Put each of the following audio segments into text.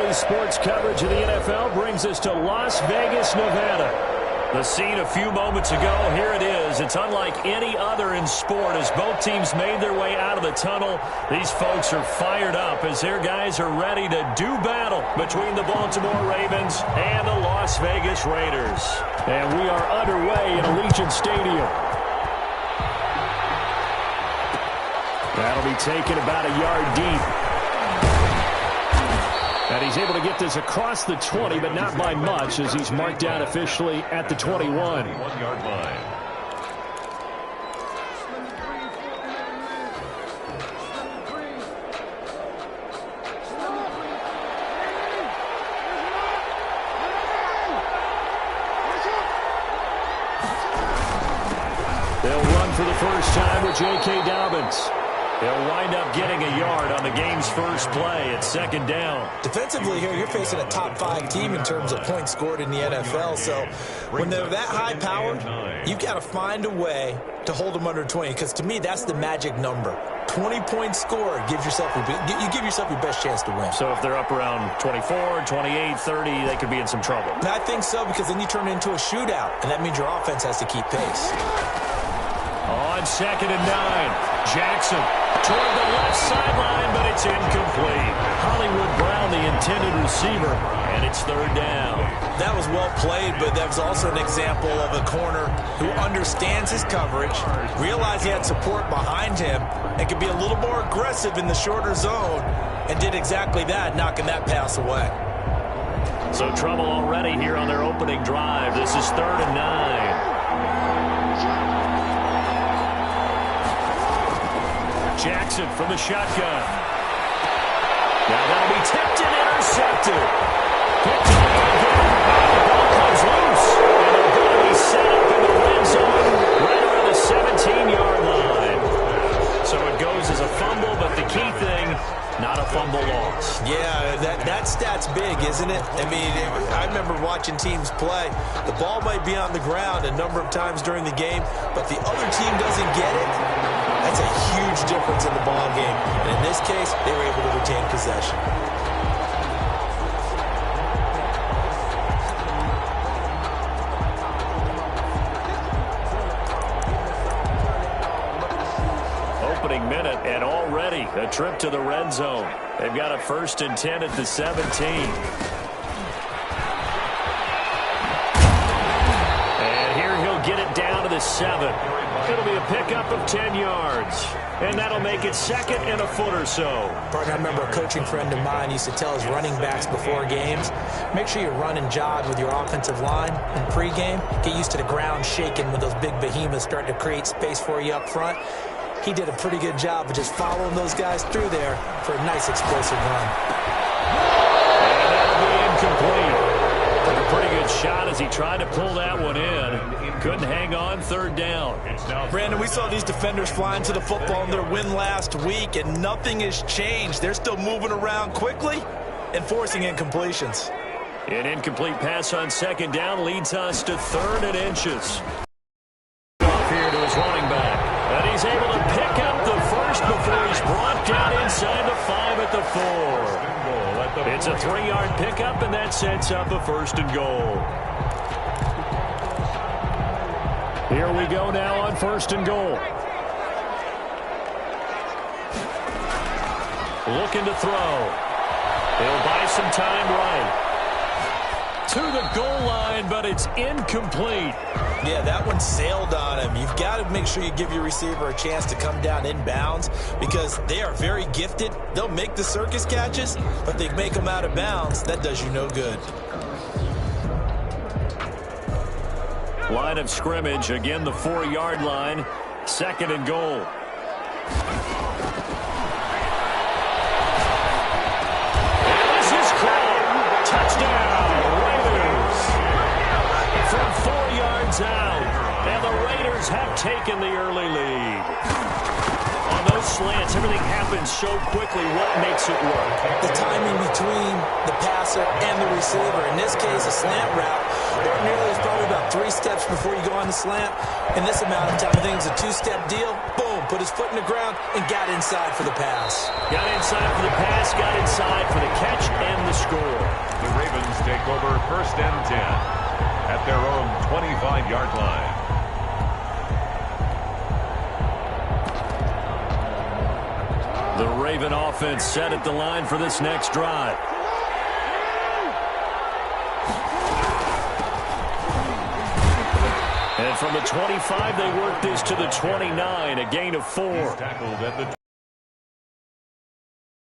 Daily sports coverage of the NFL brings us to Las Vegas, Nevada. The scene a few moments ago, here it is. It's unlike any other in sport as both teams made their way out of the tunnel. These folks are fired up as their guys are ready to do battle between the Baltimore Ravens and the Las Vegas Raiders. And we are underway in Allegiant Stadium. That'll be taken about a yard deep. And he's able to get this across the 20, but not by much as he's marked down officially at the 21. 1-yard line. They'll run for the first time with J.K. Dobbins. They'll wind up getting a yard on the game's first play at second down. Defensively here, you're facing a top-5 team in terms of points scored in the NFL. So when they're that high-powered, you've got to find a way to hold them under 20. Because to me, that's the magic number. 20 points scored gives yourself you give yourself your best chance to win. So if they're up around 24, 28, 30, they could be in some trouble. And I think so, because then you turn it into a shootout, and that means your offense has to keep pace. On second and 9, Jackson toward the left sideline, but it's incomplete. Hollywood Brown, the intended receiver, and it's third down. That was well played, but that was also an example of a corner who understands his coverage, realized he had support behind him, and could be a little more aggressive in the shorter zone, and did exactly that, knocking that pass away. So trouble already here on their opening drive. This is third and 9. Jackson from the shotgun. Now that'll be tipped and intercepted. Picked up again. The ball comes loose. And they're going to be set up in the red zone right around the 17-yard line. So it goes as a fumble, but the key thing, not a fumble loss. Yeah, that stat's big, isn't it? I mean, I remember watching teams play. The ball might be on the ground a number of times during the game, but the other team doesn't get it. That's a huge difference in the ball game. And in this case, they were able to retain possession. Opening minute, and already a trip to the red zone. They've got a first and 10 at the 17. And here he'll get it down to the 7. It'll be a pickup of 10 yards. And that'll make it second and a foot or so. Partner, I remember a coaching friend of mine used to tell his running backs before games, make sure you run and jog with your offensive line in pregame. Get used to the ground shaking when those big behemoths start to create space for you up front. He did a pretty good job of just following those guys through there for a nice explosive run. And that'll be incomplete. Took a pretty good shot as he tried to pull that one in. Couldn't hang on, third down. Brandon, we saw these defenders flying to the football in their win last week, and nothing has changed. They're still moving around quickly and forcing incompletions. An incomplete pass on second down leads us to third and inches. Off here to his running back. And he's able to pick up the first before he's brought down inside the 5 at the 4. It's a 3-yard pickup, and that sets up a first and goal. Here we go now on first and goal. Looking to throw. He'll buy some time right. To the goal line, but it's incomplete. Yeah, that one sailed on him. You've got to make sure you give your receiver a chance to come down inbounds because they are very gifted. They'll make the circus catches, but they make them out of bounds. That does you no good. Line of scrimmage, again the 4-yard line, second and goal. And this is caught. Touchdown, Raiders. From 4 yards out, and the Raiders have taken the early lead. On those slants, everything happens so quickly. What makes it work? The timing between the passer and the receiver. In this case, a slant route. Ordinarily, it's probably about 3 steps before you go on the slant. In this amount of time, I think it's a 2-step deal. Boom, put his foot in the ground and got inside for the pass. Got inside for the pass, got inside for the catch and the score. take over 1st and 10 at their own 25-yard line. The Raven offense set at the line for this next drive. And from the 25, they work this to the 29, a gain of 4.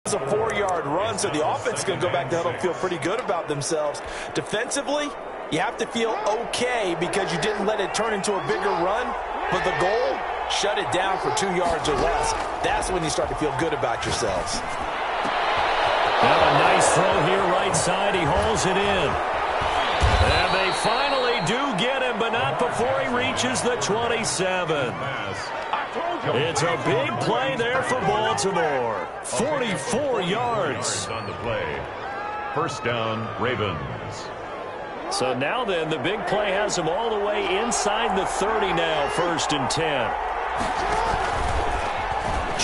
It's a 4-yard run, so the offense is going to go back to huddle and feel pretty good about themselves. Defensively, you have to feel okay because you didn't let it turn into a bigger run, but the goal, shut it down for 2 yards or less. That's when you start to feel good about yourselves. Now a nice throw here right side. He hauls it in. And they finally do get him, but not before he reaches the 27. It's a big play there for Baltimore. 44 yards. On the play. 1st down, Ravens. So now then, the big play has him all the way inside the 30 now, 1st and 10.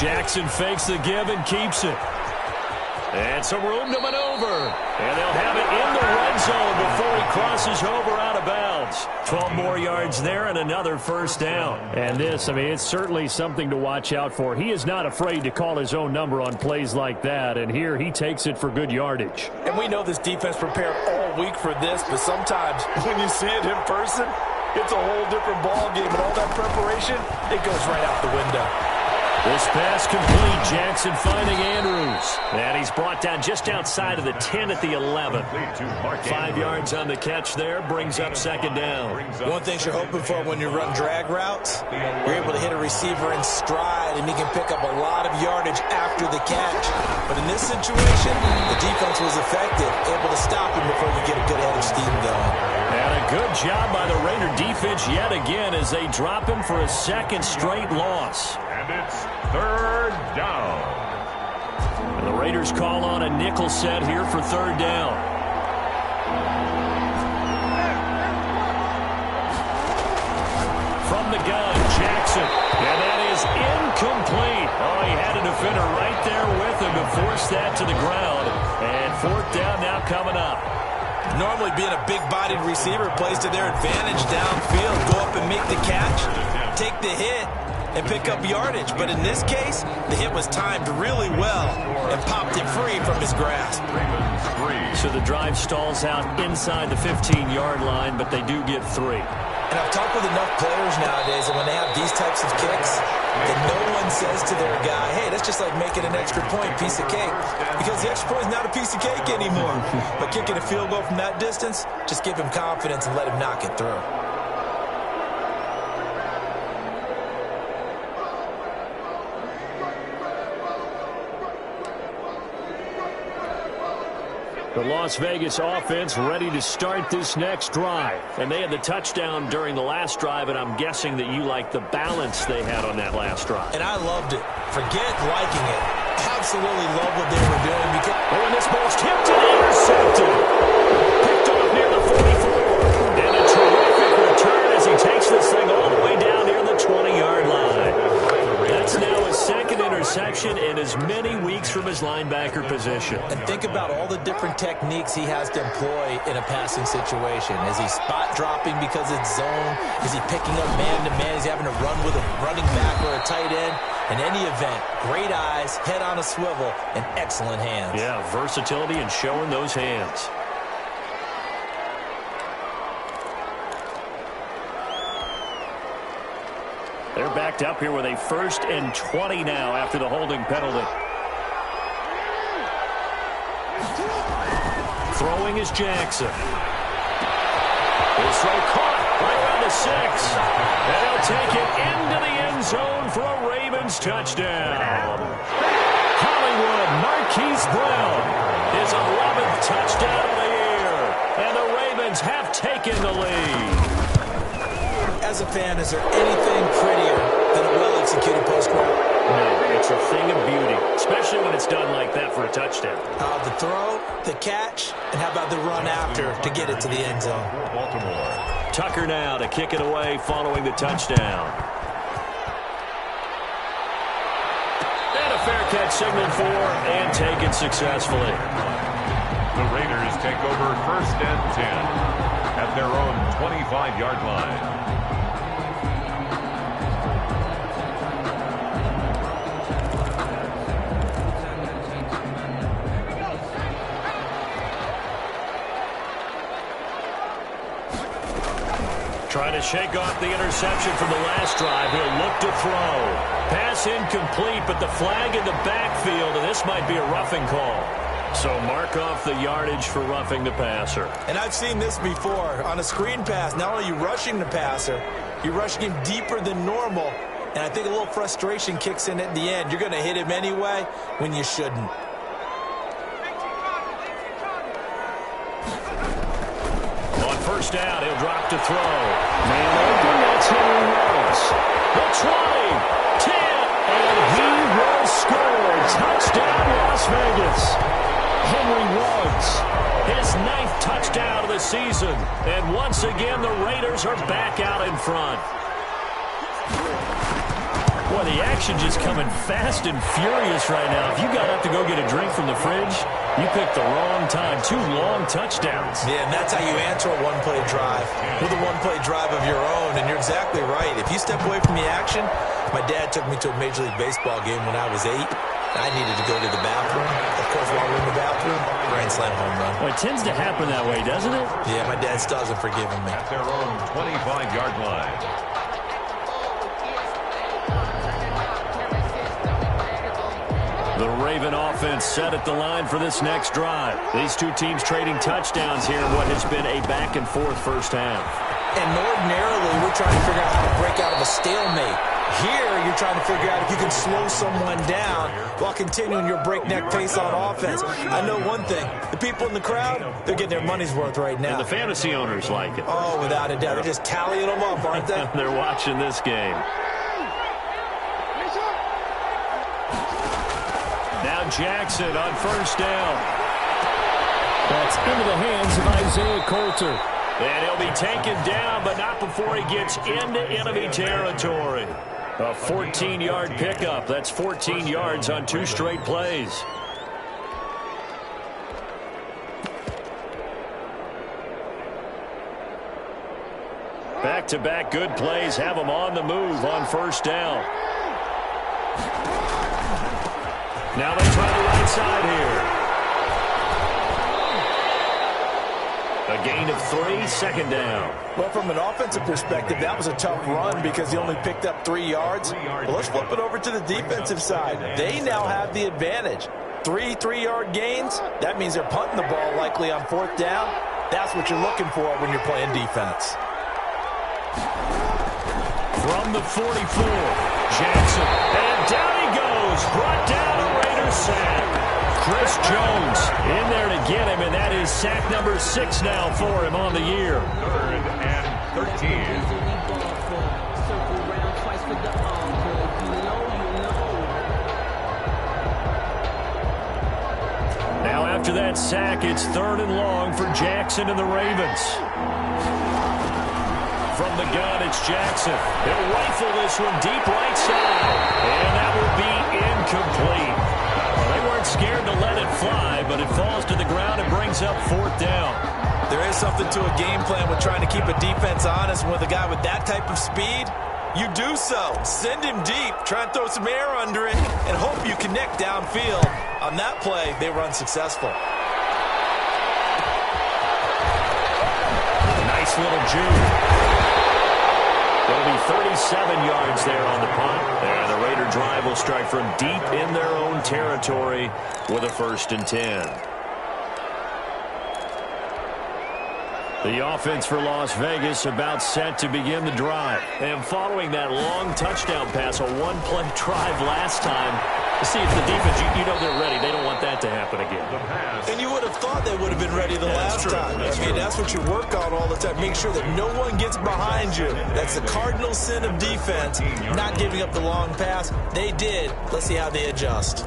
Jackson fakes the give and keeps it. And some room to maneuver. And they'll have it in the red zone before he crosses over out of bounds. 12 more yards there and another 1st down. And this, I mean, it's certainly something to watch out for. He is not afraid to call his own number on plays like that. And here he takes it for good yardage. And we know this defense prepared all week for this, but sometimes when you see it in person, it's a whole different ball game. And all that preparation, it goes right out the window. This pass complete. Jackson finding Andrews. And he's brought down just outside of the 10 at the 11. 5 yards on the catch there. Brings up 2nd down. One thing you're hoping for when you run drag routes, you're able to hit a receiver in stride, and he can pick up a lot of yardage after the catch. But in this situation, the defense was effective, able to stop him before you get a good head of steam going. And a good job by the Raider defense yet again as they drop him for a 2nd straight loss. And it's 3rd down. And the Raiders call on a nickel set here for 3rd down. From the gun, Jackson. And that is incomplete. Oh, he had a defender right there with him to force that to the ground. And 4th down now coming up. Normally being a big-bodied receiver plays to their advantage downfield. Go up and make the catch, take the hit, and pick up yardage. But in this case, the hit was timed really well and popped it free from his grasp. So the drive stalls out inside the 15-yard line, but they do get 3. And I've talked with enough players nowadays, and when they have these types of kicks, and no one says to their guy, hey, that's just like making an extra point, piece of cake. Because the extra point is not a piece of cake anymore. But kicking a field goal from that distance, just give him confidence and let him knock it through. The Las Vegas offense ready to start this next drive. And they had the touchdown during the last drive, and I'm guessing that you like the balance they had on that last drive. And I loved it. Forget liking it. Absolutely love what they were doing. Because and this ball's tipped and intercepted. Picked off near the 44. And a terrific return as he takes this thing all the way down near the 20-yard line. That's now his 2nd interception in as many weeks from his linebacker position. And think about all the different techniques he has to employ in a passing situation. Is he spot dropping because it's zone? Is he picking up man-to-man? Is he having to run with a running back or a tight end? In any event, great eyes, head on a swivel, and excellent hands. Yeah, versatility and showing those hands. They're backed up here with a 1st and 20 now after the holding penalty. Throwing is Jackson. His throw caught right around the 6. And he'll take it into the end zone for a Ravens touchdown. Hollywood Marquise Brown, his 11th touchdown of the year. And the Ravens have taken the lead. As a fan, is there anything prettier than a well-executed post route? No, it's a thing of beauty, especially when it's done like that for a touchdown. The throw, the catch, and how about the run after to get it to the end zone? Baltimore. Tucker now to kick it away following the touchdown. And a fair catch signaled for and taken successfully. The Raiders take over 1st and 10 at their own 25-yard line. Trying to shake off the interception from the last drive. He'll look to throw. Pass incomplete, but the flag in the backfield, and this might be a roughing call. So mark off the yardage for roughing the passer. And I've seen this before. On a screen pass, not only are you rushing the passer, you're rushing him deeper than normal. And I think a little frustration kicks in at the end. You're going to hit him anyway when you shouldn't. On 1st down, he'll drop to throw. Man open, that's Henry Ruggs. The 20, 10, and he will score. Touchdown, Las Vegas. Henry Ruggs, his 9th touchdown of the season. And once again, the Raiders are back out in front. Boy, the action just coming fast and furious right now. If you got up to go get a drink from the fridge, you picked the wrong time. 2 long touchdowns. Yeah, and that's how you answer a one-play drive with a one-play drive of your own. And you're exactly right. If you step away from the action, my dad took me to a Major League Baseball game when I was 8. I needed to go to the bathroom. Of course, while we're in the bathroom, grand slam home run. Well, it tends to happen that way, doesn't it? Yeah, my dad still hasn't forgiven me. At their own 25-yard line. The Raven offense set at the line for this next drive. These two teams trading touchdowns here in what has been a back-and-forth first half. And ordinarily, we're trying to figure out how to break out of a stalemate. Here, you're trying to figure out if you can slow someone down while continuing your breakneck pace on offense. I know one thing. The people in the crowd, they're getting their money's worth right now. And the fantasy owners like it. Oh, without a doubt. They're just tallying them up, aren't they? They're watching this game. Now Jackson on 1st down. That's into the hands of Isaiah Coulter. And he'll be taken down, but not before he gets into enemy territory. A 14-yard pickup. That's 14 yards on 2 straight plays. Back-to-back good plays have them on the move on 1st down. Now they try the right side here. A gain of 3, 2nd down. Well, from an offensive perspective, that was a tough run because he only picked up 3 yards. Well, let's flip it over to the defensive side. They now have the advantage. 3 3-yard gains. That means they're punting the ball likely on 4th down. That's what you're looking for when you're playing defense. From the 44, Jackson. And down he goes. Brought down a Raiders sack. Chris Jones in there to get him, and that is sack number 6 now for him on the year. 3rd and 13. Now after that sack, it's 3rd and long for Jackson and the Ravens. From the gun, it's Jackson. He'll rifle this one deep right side, and that will be incomplete. They weren't scared to let it fly, but it falls to the ground and brings up 4th down. There is something to a game plan with trying to keep a defense honest. And with a guy with that type of speed, you do so. Send him deep, try and throw some air under it, and hope you connect downfield. On that play, they were unsuccessful. Nice little juke. It'll be 37 yards there on the punt. And the Raider drive will start from deep in their own territory with a 1st and 10. The offense for Las Vegas about set to begin the drive. And following that long touchdown pass, a 1-play drive last time, to see if the defense, you know they're ready. They don't want that to happen again. And you would have thought they would have been ready the last time. That's what you work on all the time. Make sure that no one gets behind you. That's the cardinal sin of defense, not giving up the long pass. They did. Let's see how they adjust.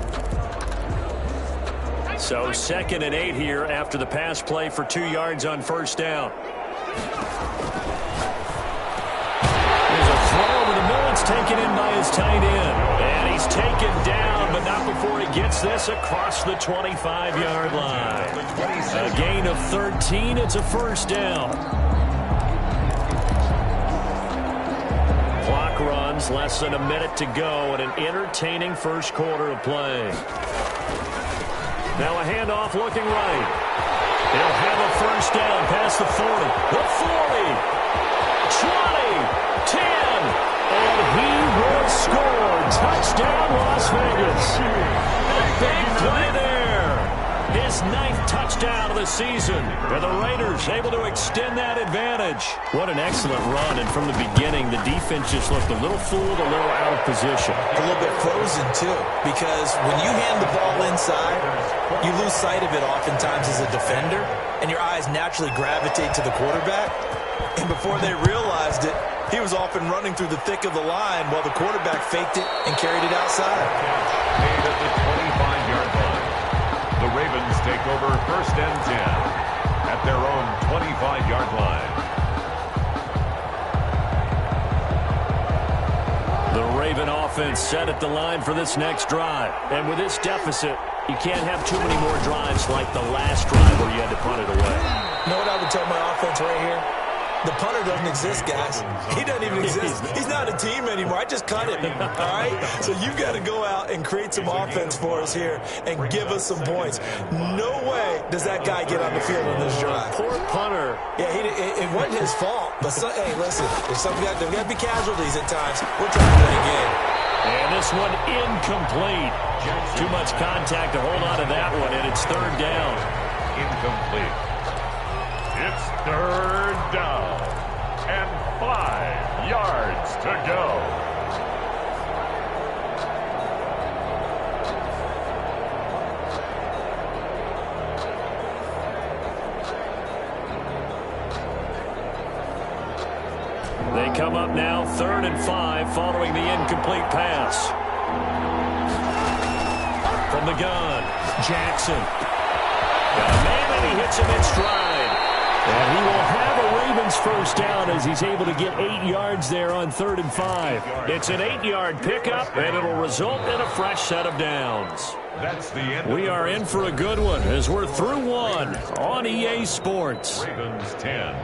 So 2nd and 8 here after the pass play for 2 yards on 1st down. There's a throw over the middle. It's taken in by his tight end. And he's taken down, but not before he gets this across the 25-yard line. A gain of 13. It's a first down. Clock runs, less than a minute to go, and an entertaining first quarter of play. Now a handoff looking right. He'll have a first down past the 40, the 40, 20, 10, and he will score. Touchdown, Las Vegas. A big play there. His 9th touchdown of the season. And the Raiders able to extend that advantage. What an excellent run. And from the beginning, the defense just looked a little fooled, a little out of position. A little bit frozen, too. Because when you hand the ball inside, you lose sight of it oftentimes as a defender. And your eyes naturally gravitate to the quarterback. And before they realized it, he was off and running through the thick of the line while the quarterback faked it and carried it outside. Made at the 25-yard line. The Ravens take over first and 10 at their own 25-yard line. The Raven offense set at the line for this next drive. And with this deficit, you can't have too many more drives like the last drive where you had to punt it away. You know what I would tell my offense right here? The punter doesn't exist, guys. He doesn't even exist. He's not a team anymore. I just cut him, all right? So you've got to go out and create some offense for us here and give us some points. No way does that guy get on the field on this drive. Poor punter. Yeah, it wasn't his fault. But, hey, listen, there's got to be casualties at times. We're trying to win a game. And this one incomplete. Too much contact to hold on to that one, and it's third down. Incomplete. It's third down and 5 yards to go. They come up now, 3rd and 5, following the incomplete pass. From the gun, Jackson. Got a man, and he hits him in stride. And he will have a Ravens first down as he's able to get 8 yards there on 3rd and 5. It's an 8-yard pickup, and it'll result in a fresh set of downs. That's the end. We are in for a good one as we're through one on EA Sports. Ravens 10.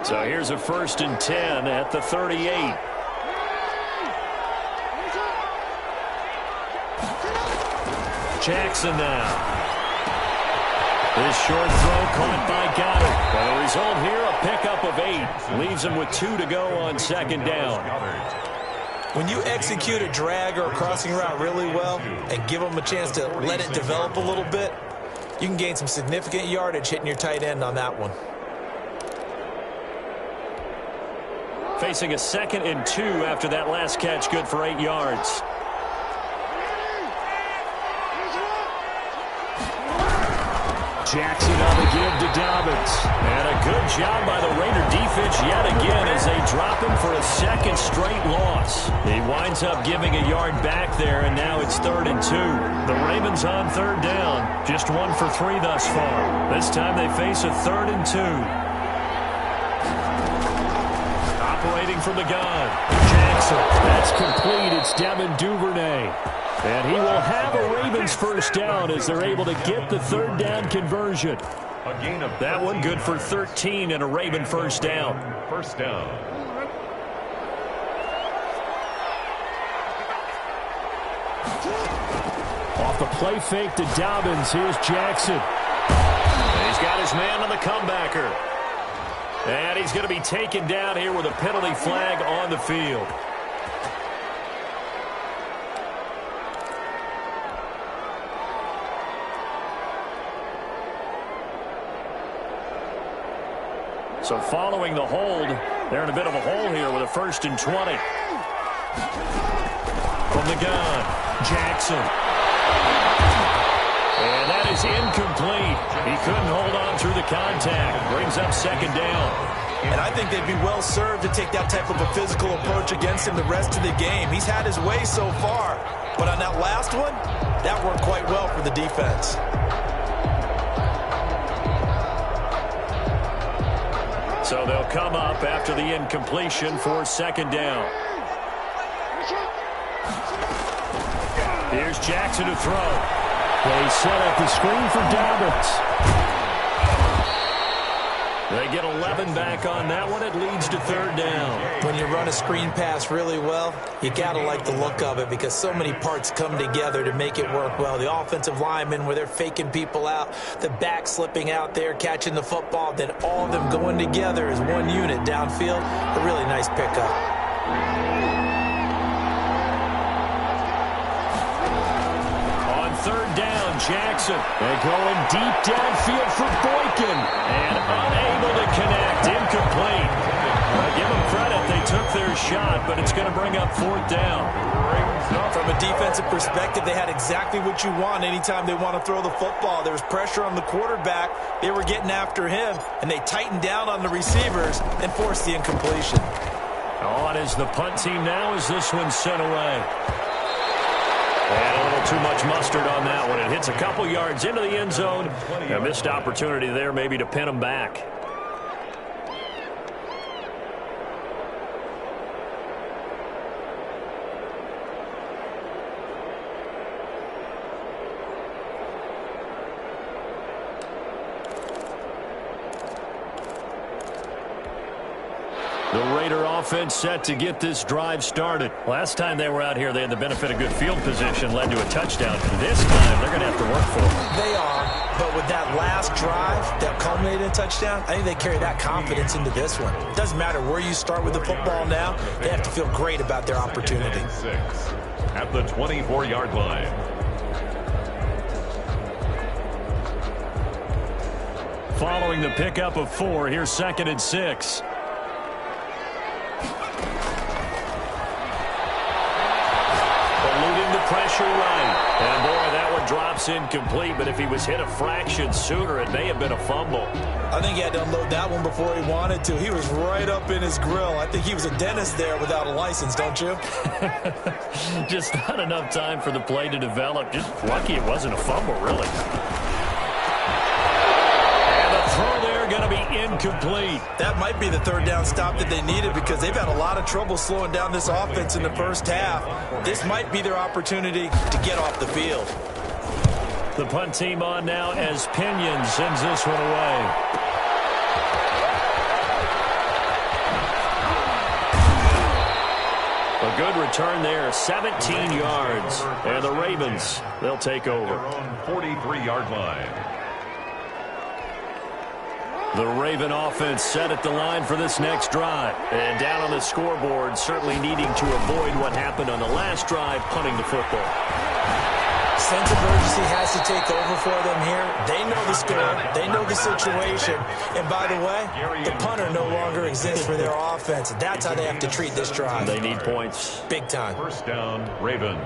So here's a 1st and 10 at the 38. Jackson now. This short throw caught by Goddard. And the result here, a pickup of 8. Leaves him with 2 to go on 2nd down. When you execute a drag or a crossing route really well and give them a chance to let it develop a little bit, you can gain some significant yardage hitting your tight end on that one. Facing a 2nd and 2 after that last catch, good for 8 yards. Jackson on the give to Dobbins. And a good job by the Raider defense yet again as they drop him for a 2nd straight loss. He winds up giving a yard back there, and now it's 3rd and 2. The Ravens on 3rd down. Just 1 for 3 thus far. This time they face a 3rd and 2. Operating from the gun. Jackson. That's complete. It's Devin Duvernay. And he will have a Ravens first down as they're able to get the 3rd down conversion. A gain of that one good for 13 and a Raven first down. First down. Off the play fake to Dobbins. Here's Jackson. And he's got his man on the comebacker. And he's going to be taken down here with a penalty flag on the field. So following the hold, they're in a bit of a hole here with a 1st and 20. From the gun, Jackson. And that is incomplete. He couldn't hold on through the contact. Brings up 2nd down. And I think they'd be well served to take that type of a physical approach against him the rest of the game. He's had his way so far. But on that last one, that worked quite well for the defense. So they'll come up after the incompletion for 2nd down. Here's Jackson to throw. They set up the screen for Dobbins. They get 11 back on that one. It leads to third down. When you run a screen pass really well, you got to like the look of it because so many parts come together to make it work well. The offensive linemen where they're faking people out, the back slipping out there, catching the football, then all of them going together as one unit downfield. A really nice pickup. Third down, Jackson. They're going deep downfield for Boykin. And unable to connect. Incomplete. Give them credit. They took their shot, but it's going to bring up fourth down. From a defensive perspective, they had exactly what you want anytime they want to throw the football. There was pressure on the quarterback. They were getting after him, and they tightened down on the receivers and forced the incompletion. On is the punt team now as this one's sent away. And a little too much mustard on that one. It hits a couple yards into the end zone. A missed opportunity there maybe to pin them back. The Raider offense set to get this drive started. Last time they were out here, they had the benefit of good field position, led to a touchdown. This time, they're going to have to work for it. They are, but with that last drive that culminated in a touchdown, I think they carry that confidence into this one. It doesn't matter where you start with the football now. They have to feel great about their opportunity. At the 24-yard line. Following the pickup of 4, here's 2nd and 6. Pressure right. And boy, that one drops incomplete, but if he was hit a fraction sooner, it may have been a fumble. I think he had to unload that one before he wanted to. He was right up in his grill. I think he was a dentist there without a license, don't you? Just not enough time for the play to develop. Just lucky it wasn't a fumble, really. And the throw there going to be incomplete. That might be the third down stop that they needed because they've had a lot of trouble slowing down this offense in the first half. This might be their opportunity to get off the field. The punt team on now as Pinion sends this one away. A good return there, 17 yards. And the Ravens, they'll take over. Their own 43-yard line. The Raven offense set at the line for this next drive. And down on the scoreboard, certainly needing to avoid what happened on the last drive, punting the football. Sense of urgency has to take over for them here. They know the score. They know the situation. And by the way, the punter no longer exists for their offense. That's how they have to treat this drive. They need points. Big time. First down, Ravens.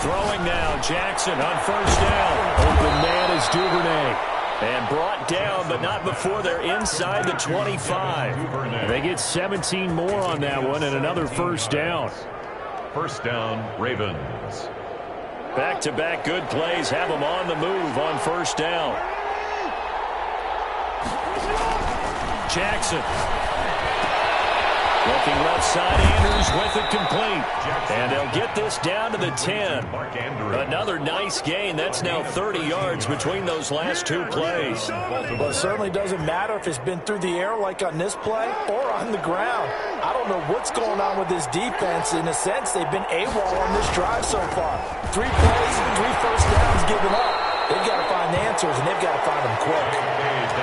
Throwing now, Jackson on first down. Open man is Duvernay. And brought down, but not before they're inside the 25. They get 17 more on that one and another first down. First down, Ravens. Back-to-back good plays have them on the move on first down. Jackson. Looking left side, Andrews with it complete. And they'll get this down to the 10. Another nice gain. That's now 30 yards between those last two plays. Well, it certainly doesn't matter if it's been through the air like on this play or on the ground. I don't know what's going on with this defense. In a sense, they've been AWOL on this drive so far. 3 plays, 3 first downs given up. They've got to find answers, and they've got to find them quick.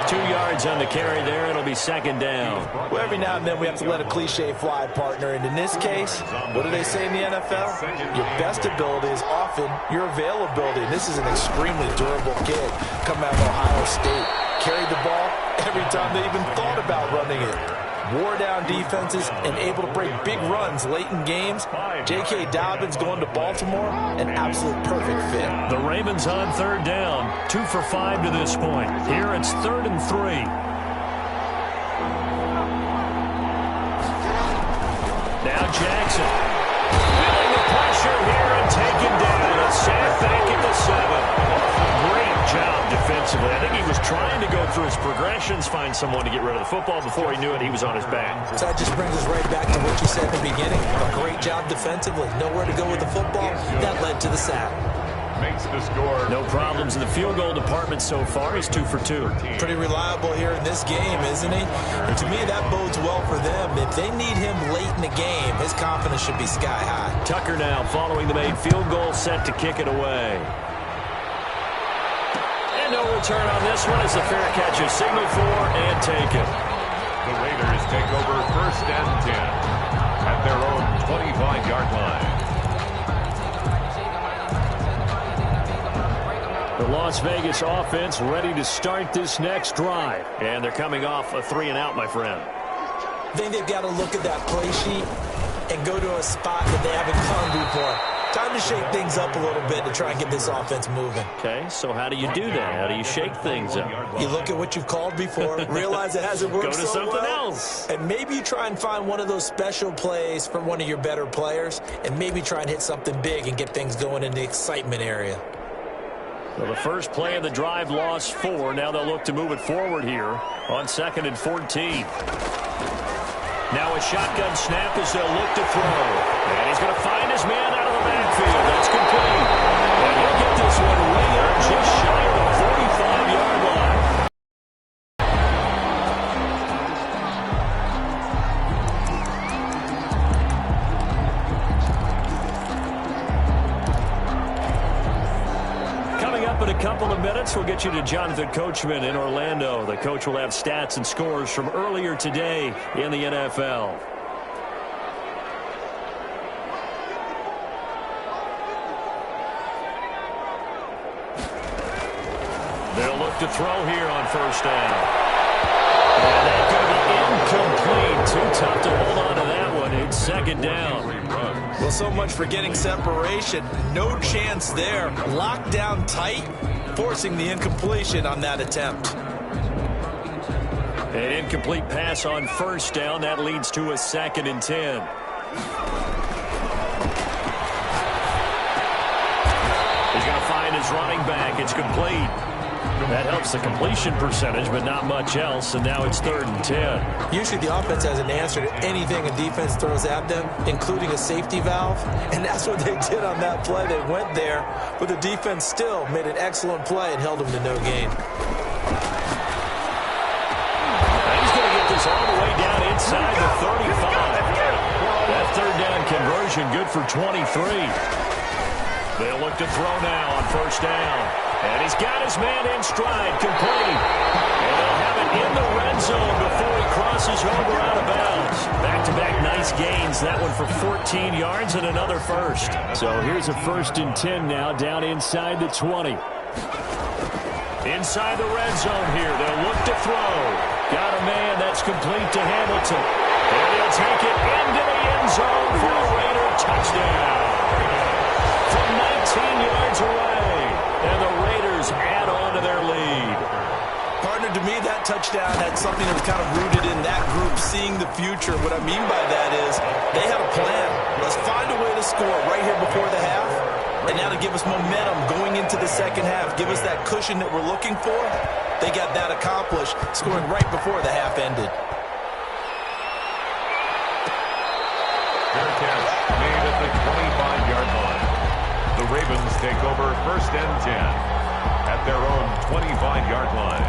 2 yards on the carry there. It'll be second down. Well, every now and then we have to let a cliche fly, partner. And in this case, what do they say in the NFL? Your best ability is often your availability. And this is an extremely durable kid coming out of Ohio State. Carried the ball every time they even thought about running it. Wore down defenses and able to break big runs late in games. J.K. Dobbins going to Baltimore, an absolute perfect fit. The Ravens on third down, 2 for 5 to this point. Here it's 3rd and 3. Now Jackson. Feeling the pressure here and taken down. A sack back at the 7. Great job job defensively. I think he was trying to go through his progressions, find someone to get rid of the football. Before he knew it, he was on his back. So that just brings us right back to what you said in the beginning. A great job defensively. Nowhere to go with the football. That led to the sack. Makes the score. No problems in the field goal department so far. He's 2 for 2. Pretty reliable here in this game, isn't he? And to me, that bodes well for them. If they need him late in the game, his confidence should be sky high. Tucker now following the made field goal, set to kick it away. And no return on this one as the fair catch is signaled for and taken. The Raiders take over 1st and 10 at their own 25-yard line. The Las Vegas offense ready to start this next drive. And they're coming off a 3-and-out, my friend. I think they've got to look at that play sheet and go to a spot that they haven't gone before. Time to shake things up a little bit to try and get this offense moving. Okay, so how do you do that? How do you shake things up? You look at what you've called before, realize it hasn't worked Go to so something well, else. and maybe you try and find one of those special plays from one of your better players, and maybe try and hit something big and get things going in the excitement area. Well, the first play of the drive lost 4. Now they'll look to move it forward here on 2nd and 14. Now a shotgun snap as they'll look to throw. And he's going to find his man out of the backfield. That's complete. And he'll get this one way up just shy of the 45-yard line. In a couple of minutes, we'll get you to Jonathan Coachman in Orlando. The coach will have stats and scores from earlier today in the NFL. They'll look to throw here on 1st down. And that could be incomplete. Too tough to hold on to that one. It's 2nd down. Well, so much for getting separation. No chance there. Locked down tight, forcing the incompletion on that attempt. An incomplete pass on 1st down. That leads to a 2nd and 10. He's going to find his running back. It's complete. That helps the completion percentage, but not much else, and now it's 3rd and 10. Usually the offense has an answer to anything a defense throws at them, including a safety valve, and that's what they did on that play. They went there, but the defense still made an excellent play and held them to no gain. He's going to get this all the way down inside the 35. That 3rd down conversion good for 23. They'll look to throw now on 1st down. And he's got his man in stride, complete. And they'll have it in the red zone before he crosses over out of bounds. Back-to-back nice gains. That one for 14 yards and another first. So here's a 1st and 10 now down inside the 20. Inside the red zone here. They'll look to throw. Got a man that's complete to Hamilton. And he'll take it into the end zone for a Raider touchdown. From 19 yards away. And the Raiders add on to their lead. Partner, to me, that touchdown had something that was kind of rooted in that group seeing the future. What I mean by that is they had a plan. Let's find a way to score right here before the half. And now to give us momentum going into the 2nd half, give us that cushion that we're looking for. They got that accomplished, scoring right before the half ended. Fair catch made at the 25-yard line. The Ravens take over 1st and 10 at their own 25-yard line.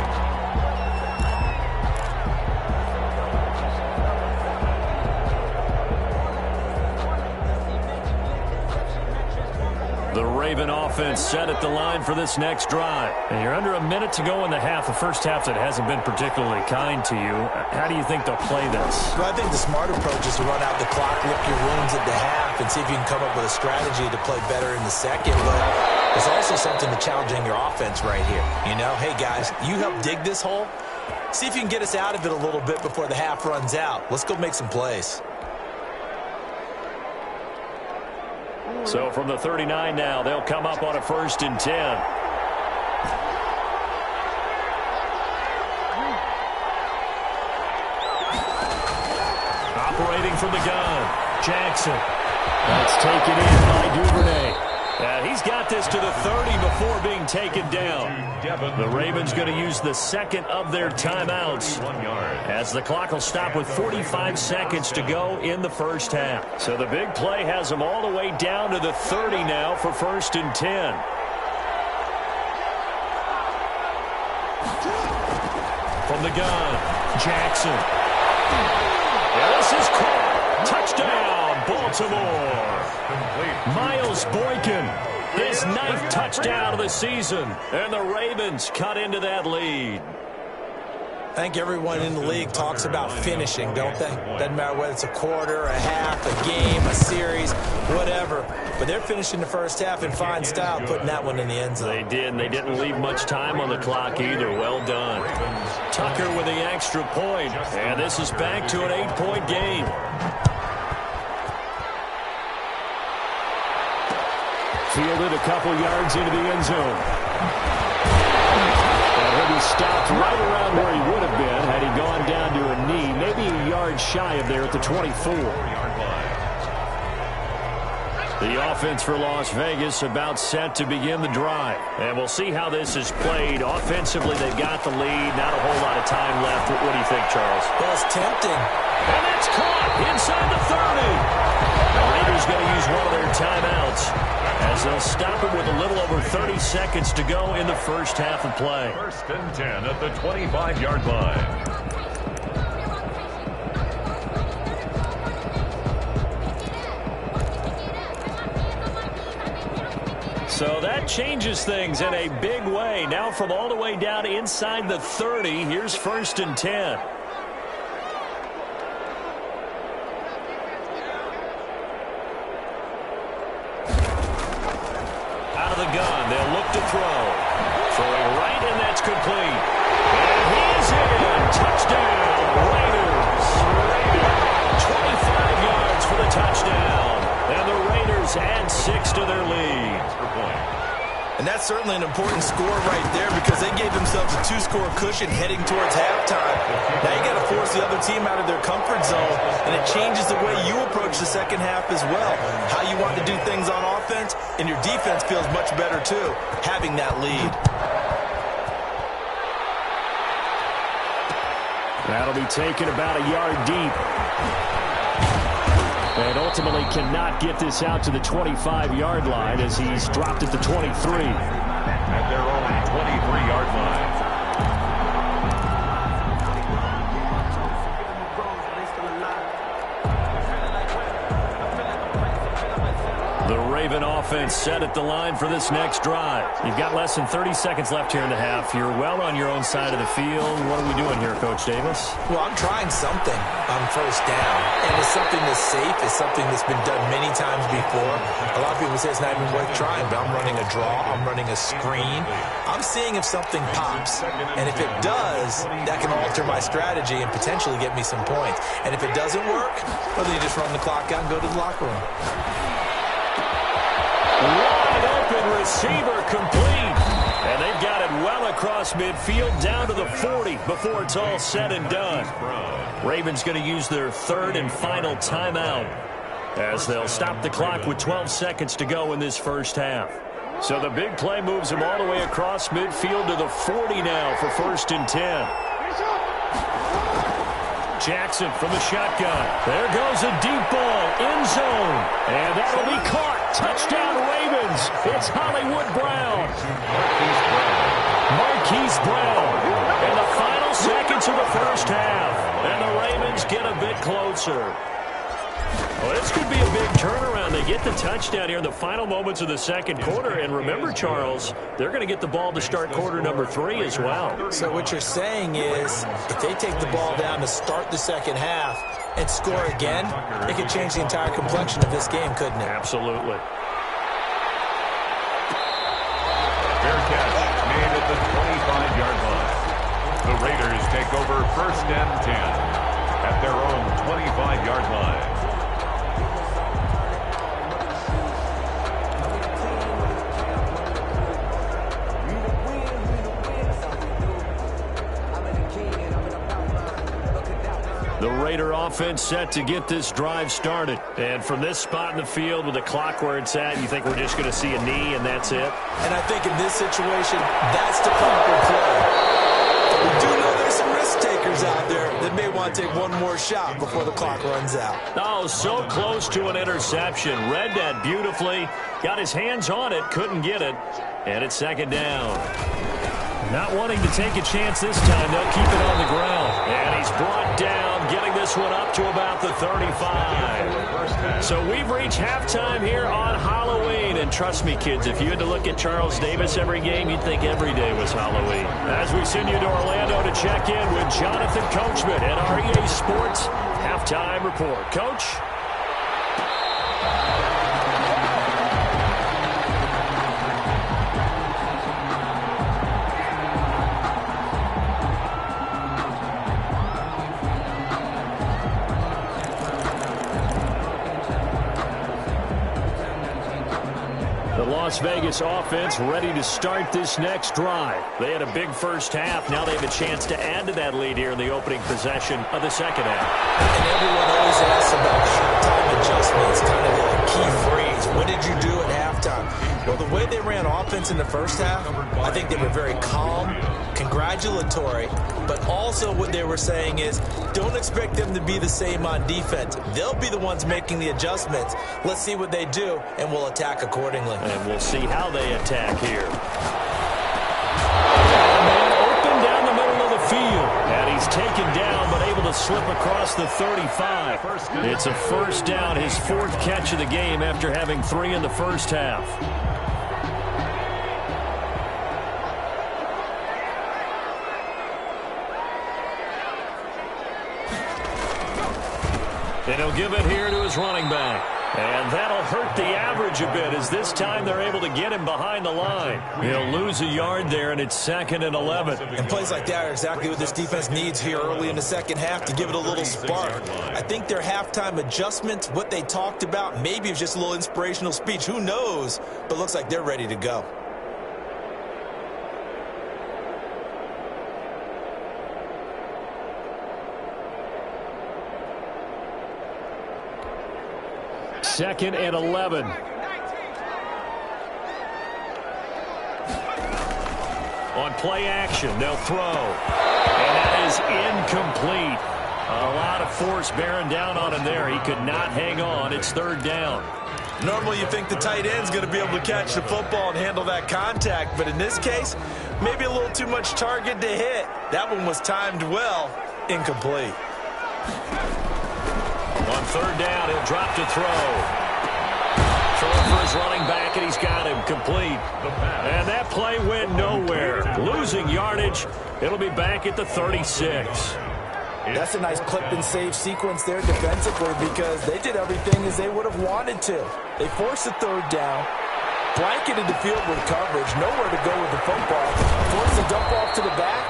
The Raven offense set at the line for this next drive. And you're under a minute to go in the half. The first half that hasn't been particularly kind to you. How do you think they'll play this? Well, I think the smart approach is to run out the clock, lick your wounds at the half, and see if you can come up with a strategy to play better in the 2nd. But there's also something to challenging your offense right here. You know, hey, guys, you help dig this hole. See if you can get us out of it a little bit before the half runs out. Let's go make some plays. So from the 39 now, they'll come up on a 1st and 10. Operating from the gun, Jackson. That's taken in by Duvernay. He's got this to the 30 before being taken down. The Ravens going to use the second of their timeouts as the clock will stop with 45 seconds to go in the first half. So the big play has them all the way down to the 30 now for 1st and 10. From the gun, Jackson. And this is caught. Touchdown, Baltimore. Miles Boykin, his 9th touchdown of the season. And the Ravens cut into that lead. I think everyone in the league talks about finishing, don't they? Doesn't matter whether it's a quarter, a half, a game, a series, whatever. But they're finishing the first half in fine style, putting that one in the end zone. They did, and they didn't leave much time on the clock either. Well done. Tucker with the extra point, and this is back to an 8-point game. Fielded a couple yards into the end zone. And he'll be stopped right around where he would have been had he gone down to a knee, maybe a yard shy of there at the 24. The offense for Las Vegas about set to begin the drive. And we'll see how this is played. Offensively, they've got the lead. Not a whole lot of time left. What do you think, Charles? Well, it's tempting. And that's caught inside the 30. The Raiders going to use one of their timeouts as they'll stop it with a little over 30 seconds to go in the first half of play. 1st and 10 at the 25-yard line. So that changes things in a big way. Now from all the way down inside the 30, here's 1st and 10. Out of the gun, they'll look to throw. Throwing right, and that's complete. And he is in. Touchdown, Raiders. 25 yards for the touchdown. And the Raiders add 6 to their lead. And that's certainly an important score right there because they gave themselves a 2-score cushion heading towards halftime. Now you got to force the other team out of their comfort zone, and it changes the way you approach the second half as well. How you want to do things on offense, and your defense feels much better too, having that lead. That'll be taken about a yard deep. And ultimately cannot get this out to the 25-yard line as he's dropped at the 23. At their own 23-yard line. The Raven offense set at the line for this next drive. You've got less than 30 seconds left here in the half. You're well on your own side of the field. What are we doing here, Coach Davis? Well, I'm trying something on first down. And it's something that's safe. It's something that's been done many times before. A lot of people say it's not even worth trying, but I'm running a draw. I'm running a screen. I'm seeing if something pops. And if it does, that can alter my strategy and potentially get me some points. And if it doesn't work, well, then you just run the clock out and go to the locker room. Wide open receiver complete. And they've got it well across midfield down to the 40 before it's all said and done. Ravens going to use their 3rd and final timeout as they'll stop the clock with 12 seconds to go in this first half. So the big play moves them all the way across midfield to the 40 now for 1st and 10. Jackson from the shotgun. There goes a deep ball, end zone. And that'll be caught. Touchdown Ravens. It's Hollywood Brown. Marquise Brown. In the final seconds of the first half. And the Ravens get a bit closer. Well, this could be a big turnaround. They get the touchdown here in the final moments of the second quarter. And remember, Charles, they're going to get the ball to start quarter number 3 as well. So what you're saying is if they take the ball down to start the second half and score again, it could change the entire complexion of this game, couldn't it? Absolutely. Fair catch made at the 25-yard line. The Raiders take over 1st and 10 at their own 25-yard line. The Raider offense set to get this drive started. And from this spot in the field with the clock where it's at, you think we're just going to see a knee and that's it? And I think in this situation, that's the proper play. But we do know there's some risk takers out there that may want to take one more shot before the clock runs out. Oh, so close to an interception. Read that beautifully. Got his hands on it, couldn't get it. And it's second down. Not wanting to take a chance this time. They'll keep it on the ground. And he's brought down, getting this one up to about the 35. So we've reached halftime here on Halloween. And trust me, kids, if you had to look at Charles Davis every game, you'd think every day was Halloween. As we send you to Orlando to check in with Jonathan Coachman at our EA Sports Halftime Report. Coach? Las Vegas offense ready to start this next drive. They had a big first half. Now they have a chance to add to that lead here in the opening possession of the second half. And everyone always asks about halftime adjustments, kind of the key phrase. What did you do at halftime? Well, the way they ran offense in the first half, I think they were very calm, congratulatory, but also what they were saying is don't expect them to be the same on defense. They'll be the ones making the adjustments. Let's see what they do, and we'll attack accordingly. And we'll see how they attack here. Man open down the middle of the field. And he's taken down, but able to slip across the 35. It's a first down, his fourth catch of the game after having 3 in the first half. And he'll give it here to his running back. And that'll hurt the average a bit as this time they're able to get him behind the line. He'll lose a yard there, and it's 2nd and 11. And plays like that are exactly what this defense needs here early in the second half to give it a little spark. I think their halftime adjustments, what they talked about, maybe it's just a little inspirational speech. Who knows? But looks like they're ready to go. Second and 11. On play action, they'll throw. And that is incomplete. A lot of force bearing down on him there. He could not hang on. It's third down. Normally you think the tight end's going to be able to catch the football and handle that contact, but in this case, maybe a little too much target to hit. That one was timed well. Incomplete. On third down, he'll drop to throw. Throw for his running back, and he's got him complete. And that play went nowhere. Losing yardage. It'll be back at the 36. That's a nice clip and save sequence there defensively because they did everything as they would have wanted to. They forced the third down, blanketed the field with coverage, nowhere to go with the football, forced the dump off to the back,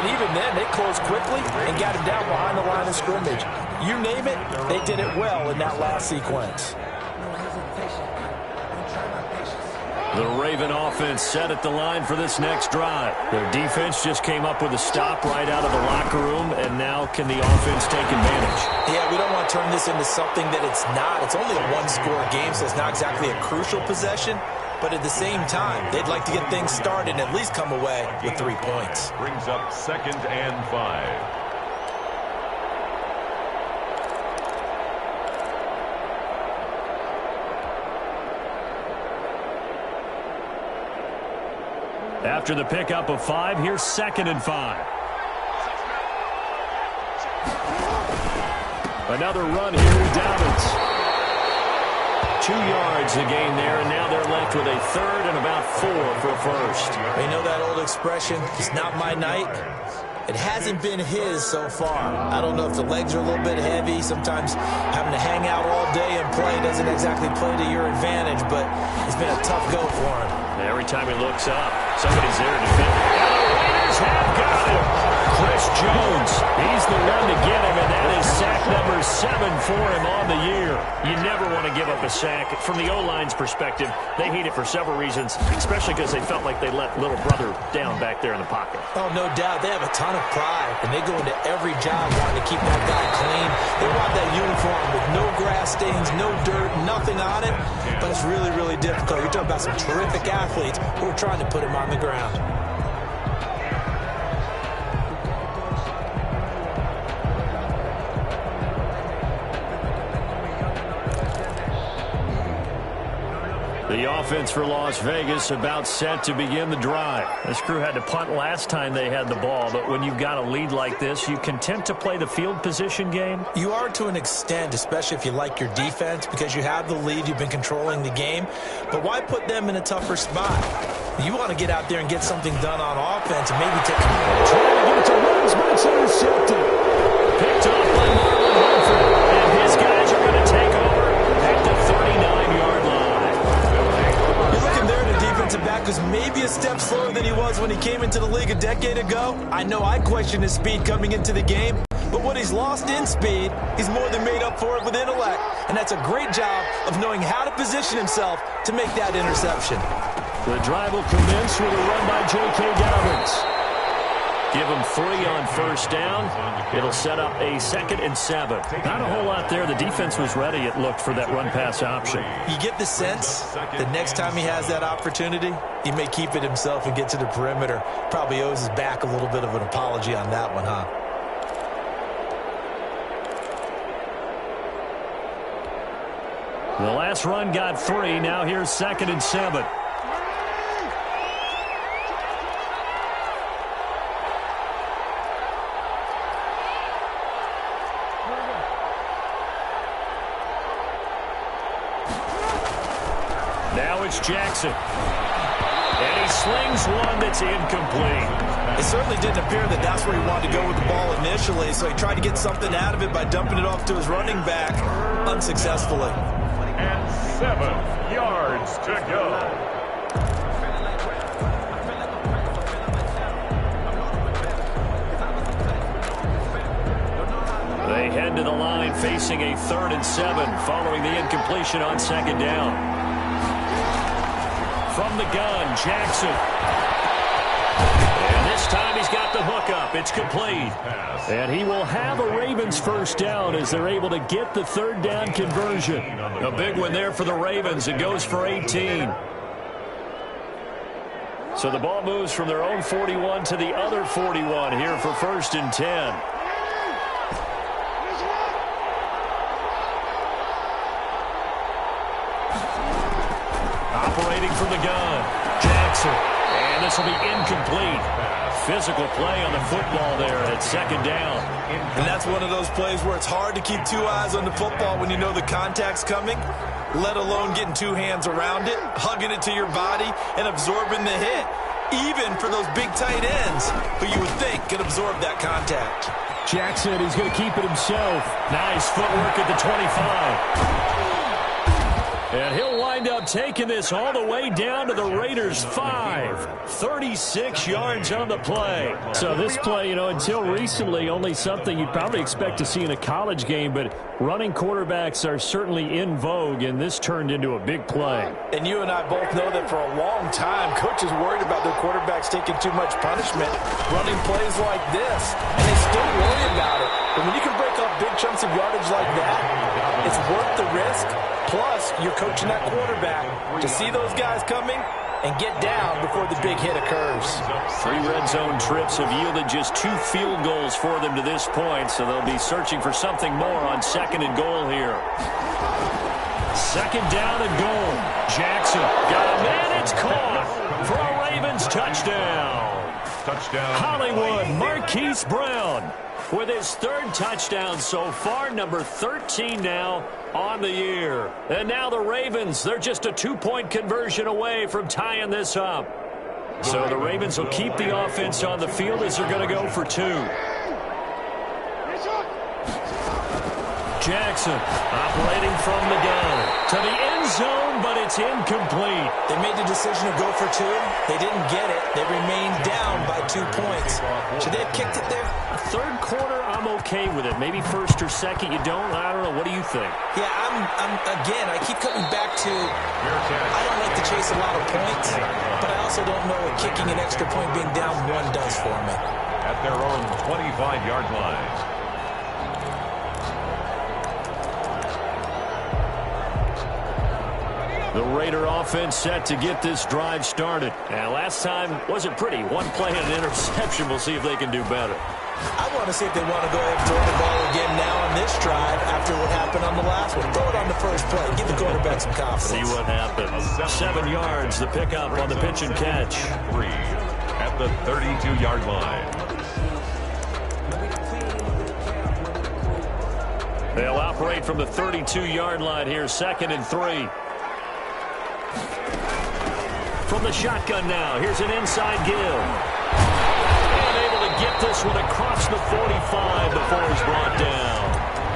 and even then they closed quickly and got him down behind the line of scrimmage. You name it, they did it well in that last sequence. The Raven offense set at the line for this next drive. Their defense just came up with a stop right out of the locker room, and now can the offense take advantage? Yeah, we don't want to turn this into something that it's not. It's only a one-score game, so it's not exactly a crucial possession. But at the same time, they'd like to get things started and at least come away with 3 points. Brings up 2nd and 5. After the pickup of 5, here's 2nd and 5. Another run here to Dobbins. 2 yards the gain there, and now they're left with a third and about 4 for a first. You know that old expression, it's not my night. It hasn't been his so far. I don't know if the legs are a little bit heavy. Sometimes having to hang out all day and play doesn't exactly play to your advantage, but it's been a tough go for him. Every time he looks up, somebody's there to defend. And the Raiders have got him. Chris Jones, he's the one to get him, and that is sack number 7 for him on the year. You never want to give up a sack. From the O-line's perspective, they hate it for several reasons, especially because they felt like they let little brother down back there in the pocket. Oh, no doubt. They have a ton of pride, and they go into every job wanting to keep that guy clean. They want that uniform with no grass stains, no dirt, nothing on it. But it's really, really difficult. You're talking about some terrific athletes who are trying to put him on the ground. The offense for Las Vegas about set to begin the drive. This crew had to punt last time they had the ball, but when you've got a lead like this, you content to play the field position game? You are to an extent, especially if you like your defense, because you have the lead, you've been controlling the game. But why put them in a tougher spot? You want to get out there and get something done on offense and maybe take control. Trying to get it to Rose, but it's intercepted. Picked off by Marlon Humphrey, and his guys are going to take over at the 39-yard line. Defensive back was maybe a step slower than he was when he came into the league a decade ago. I know I questioned his speed coming into the game, but what he's lost in speed, he's more than made up for it with intellect. And that's a great job of knowing how to position himself to make that interception. The drive will commence with a run by J.K. Dobbins. Give him 3 on first down. It'll set up a 2nd and 7. Not a whole lot there. The defense was ready, it looked, for that run-pass option. You get the sense that next time he has that opportunity, he may keep it himself and get to the perimeter. Probably owes his back a little bit of an apology on that one, huh? The last run got 3. Now here's 2nd and 7. Now it's Jackson. And he slings one that's incomplete. It certainly didn't appear that that's where he wanted to go with the ball initially, so he tried to get something out of it by dumping it off to his running back unsuccessfully. And 7 yards to go. They head to the line facing a 3rd and 7 following the incompletion on 2nd down. From the gun, Jackson. And this time he's got the hook up. It's complete. And he will have a Ravens first down as they're able to get the 3rd down conversion. A big one there for the Ravens. It goes for 18. So the ball moves from their own 41 to the other 41 here for 1st and 10. Operating from the gun, Jackson. And this will be incomplete. Physical play on the football there at 2nd down. And that's one of those plays where it's hard to keep 2 eyes on the football when you know the contact's coming, let alone getting 2 hands around it, hugging it to your body, and absorbing the hit, even for those big tight ends who you would think could absorb that contact. Jackson, he's going to keep it himself. Nice footwork at the 25. And he'll wind up taking this all the way down to the Raiders' 5. 36 yards on the play. So this play, until recently, only something you'd probably expect to see in a college game, but running quarterbacks are certainly in vogue, and this turned into a big play. And you and I both know that for a long time, coaches worried about their quarterbacks taking too much punishment, running plays like this, and they still worry about it. But when you can break up big chunks of yardage like that, it's worth the risk. Plus, you're coaching that quarterback to see those guys coming and get down before the big hit occurs. 3 red zone trips have yielded just 2 field goals for them to this point, so they'll be searching for something more on 2nd and goal here. 2nd down and goal. Jackson got a man. It's caught for a Ravens touchdown. Hollywood Marquise Brown with his 3rd touchdown so far, number 13 now on the year. And now the Ravens, they're just a 2-point conversion away from tying this up. So the Ravens will keep the offense on the field as they're going to go for 2. Jackson operating from the gun to the end zone, but it's incomplete. They made the decision to go for 2. They didn't get it. They remained down by 2 points. Should they have kicked it there? 3rd quarter, I'm okay with it. Maybe 1st or 2nd, you don't. I don't know. What do you think? Yeah, again, I keep coming back to I don't like to chase a lot of points, but I also don't know what kicking an extra point being down 1 does for me. At their own 25-yard line. The Raider offense set to get this drive started. And last time wasn't pretty. One play and an interception. We'll see if they can do better. I want to see if they want to go ahead and throw the ball again now on this drive after what happened on the last one. Throw it on the first play. Give the quarterback some confidence. See what happens. 7 yards, the pickup on the pitch and catch. 3 at the 32-yard line. They'll operate from the 32-yard line here, 2nd and 3. From the shotgun now, here's an inside give. Get this one across the 45 before he's brought down.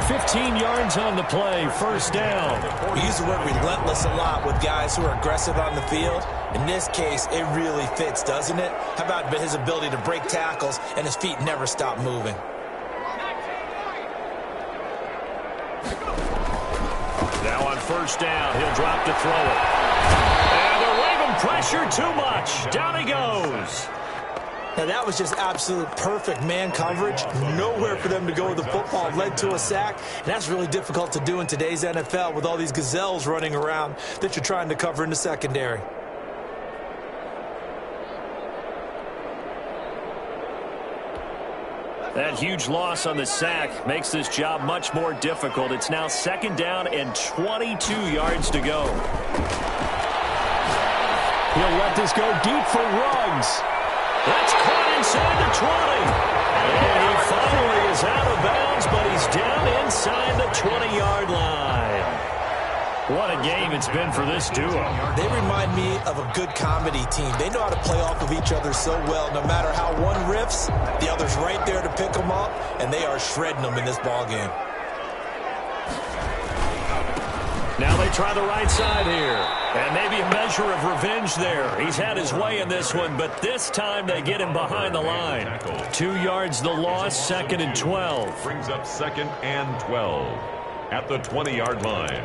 15 yards on the play, first down. We use the word relentless a lot with guys who are aggressive on the field. In this case, it really fits, doesn't it? How about his ability to break tackles and his feet never stop moving? Now on first down, he'll drop to throw it. And they're waving pressure too much. Down he goes. Now, that was just absolute perfect man coverage. Nowhere for them to go with the football. Led to a sack. And that's really difficult to do in today's NFL with all these gazelles running around that you're trying to cover in the secondary. That huge loss on the sack makes this job much more difficult. It's now 2nd down and 22 yards to go. He'll let this go deep for Ruggs. That's caught inside the 20. And he finally is out of bounds, but he's down inside the 20-yard line. What a game it's been for this duo. They remind me of a good comedy team. They know how to play off of each other so well. No matter how one riffs, the other's right there to pick them up, and they are shredding them in this ballgame. Now they try the right side here. And maybe a measure of revenge there. He's had his way in this one, but this time they get him behind the line. 2 yards the loss, 2nd and 12. Brings up 2nd and 12 at the 20-yard line.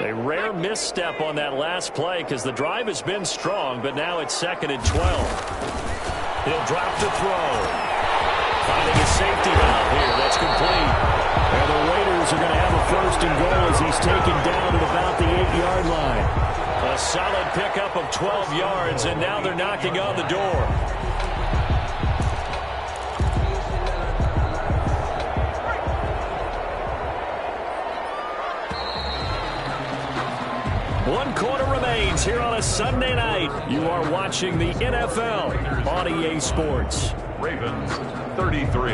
A rare misstep on that last play because the drive has been strong, but now it's 2nd and 12. He'll drop to throw. Finding a safety valve here. That's complete. And the Raiders are going to have a 1st and goal as he's taken down at about the 8-yard line. A solid pickup of 12 yards, and now they're knocking on the door. One quarter remains here on a Sunday night. You are watching the NFL on EA Sports. Ravens 33.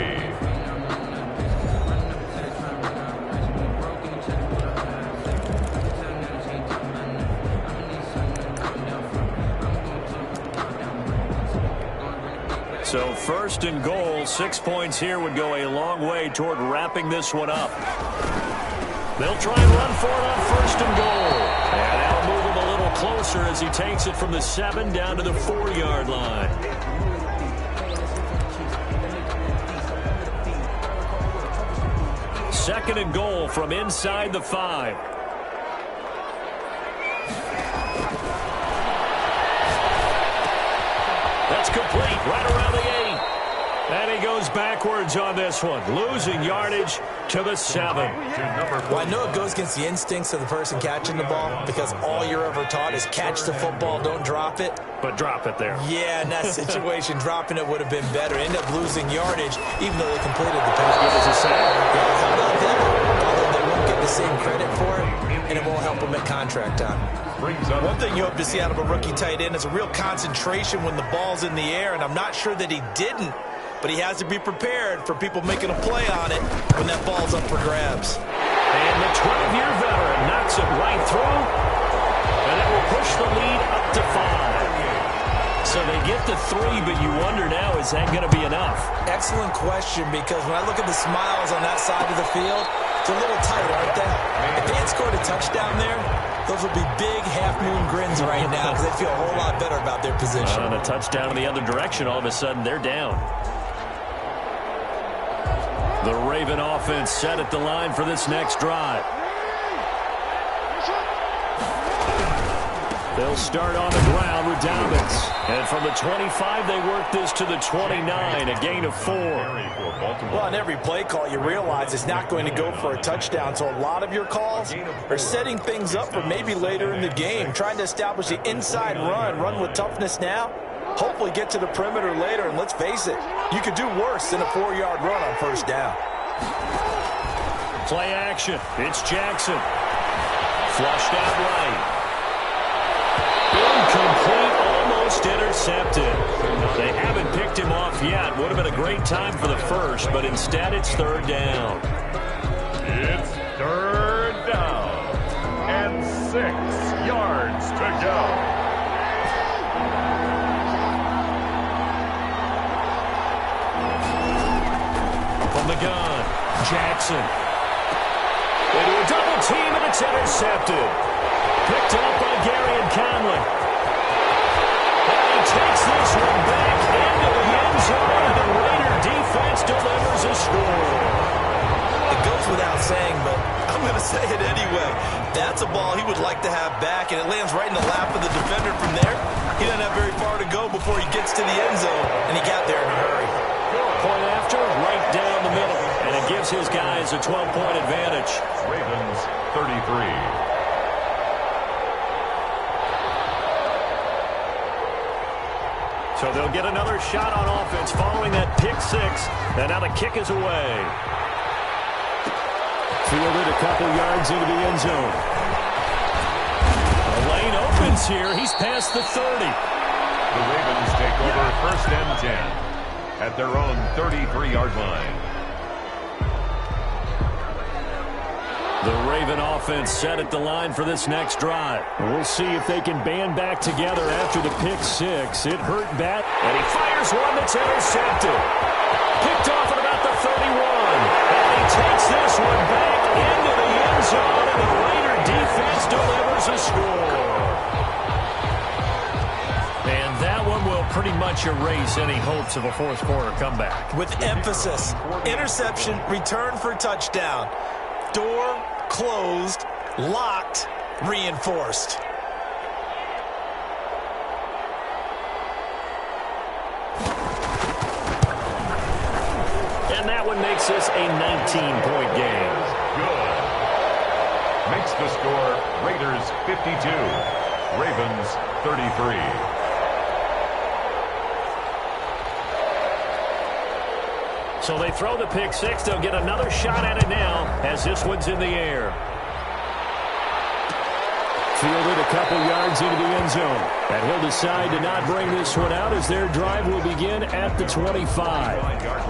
So 1st and goal, 6 points here would go a long way toward wrapping this one up. They'll try and run for it on 1st and goal. And that'll move him a little closer as he takes it from the 7 down to the 4-yard line. Second and goal from inside the 5. That's complete right around the 8. And he goes backwards on this one, losing yardage to the 7. Well, I know it goes against the instincts of the person catching the ball because all you're ever taught is catch the football, don't drop it. But drop it there. Yeah, in that situation, dropping it would have been better. End up losing yardage, even though they completed the pass. Give us a sack. Yeah, how about that? Although they won't get the same credit for it, and it won't help them at contract time. One thing you hope to see out of a rookie tight end is a real concentration when the ball's in the air, and I'm not sure that he didn't. But he has to be prepared for people making a play on it when that ball's up for grabs. And the 12-year veteran knocks it right through. And it will push the lead up to 5. So they get to 3, but you wonder now, is that going to be enough? Excellent question, because when I look at the smiles on that side of the field, it's a little tight, aren't they? If they had scored a touchdown there, those would be big half-moon grins right now because they feel a whole lot better about their position. On a touchdown in the other direction, all of a sudden they're down. The Raven offense set at the line for this next drive. They'll start on the ground with Dobbins. And from the 25, they work this to the 29, a gain of 4. Well, on every play call, you realize it's not going to go for a touchdown. So a lot of your calls are setting things up for maybe later in the game, trying to establish the inside run with toughness now, hopefully get to the perimeter later. And let's face it, you could do worse than a 4-yard run on first down. Play action. It's Jackson. Flushed out right. Incomplete, almost intercepted. They haven't picked him off yet. Would have been a great time for the first, but instead it's third down. It's third down and 6 yards to go. From the gun, Jackson. Into a double team, and it's intercepted. Picked up by Gary and Conley. And he takes this one back into the end zone, and the Raider defense delivers a score. It goes without saying, but I'm going to say it anyway. That's a ball he would like to have back, and it lands right in the lap of the defender from there. He doesn't have very far to go before he gets to the end zone, and he got there in a hurry. Point after, right down the middle, and it gives his guys a 12-point advantage. Ravens 33. So they'll get another shot on offense following that pick 6. And now the kick is away. Fielded a couple yards into the end zone. The lane opens here. He's past the 30. The Ravens take over first and 10 at their own 33-yard line. The Raven offense set at the line for this next drive. We'll see if they can band back together after the pick 6. It hurt bad, and he fires one that's intercepted. Picked off at about the 31. And he takes this one back into the end zone, and the Raider defense delivers a score. And that one will pretty much erase any hopes of a fourth quarter comeback. With emphasis, interception, return for touchdown. Door closed, locked, reinforced. And that one makes this a 19-point game. Good. Makes the score Raiders 52, Ravens 33. So they throw the pick 6. They'll get another shot at it now as this one's in the air. Fielded a couple yards into the end zone. And he'll decide to not bring this one out as their drive will begin at the 25.